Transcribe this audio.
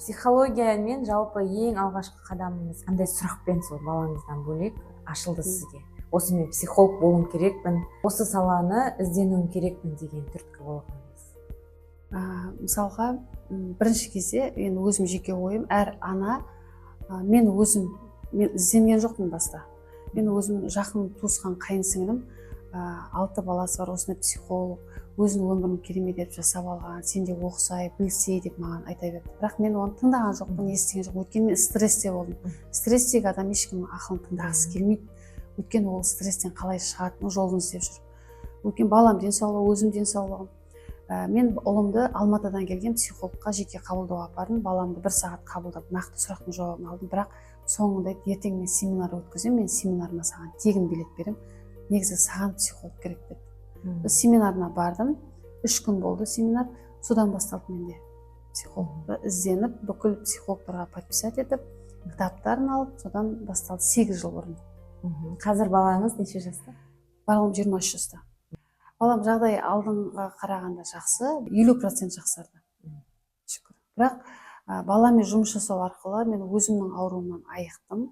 Психологиямен жалпы ең алғашқы қадамыңыз қандай сұрақпен сол балаңыздан бөлек ашылды сізге? Осы мен психолог болуым керекпін, осы саланы ізденуім керекпін деген түрткі болғаныңыз? Мысалға, бірінші кезде мен өзім жеке ойым, әр ана, мен ізденген жоқпын баста. Мен өзім жақын туысқан қайын сіңілім, 6 баласы бар, осындай психолог, өзінің өмірін керемет етіп жасап алған, сен де оқысай, білсей деп маған айта берді. Бірақ мен оны тыңдаған жоқпын, естіген жоқпын. Өйткені мен стрессте болдым. Стресстегі адам ешкімнің ақылын тыңдағысы келмейді. Өйткені ол стресстен қалай шығатынын жолын іздеп жүр. Өйткені балам денсаулығы, өзім денсаулығым. Мен ұлымды Алматыдан келген психологқа жеке қабылдауға апардым. Баламды 1 сағат қабылдап, нақты сұрақтың жауабын алдым. Бірақ соңында ертең мен семинар өткіземін, мен семинарыма саған тегін билет беремін. Негізі саған психолог керек деді. Семинарына бардым. 3 күн болды семинар. Содан басталды менде психологты ізденіп, бүкіл психологтарға подписать етіп, кітаптарын алып, содан басталды 8 жыл бұрын. Қазір балаңыз неше жаста? Балам 23 жаста. Балам жағдайы алдыңға қарағанда жақсы, 50% жақсарды. Шүкір. Бірақ баламен жұмыс жасау арқылы мен өзімнің ауруымнан айықтым.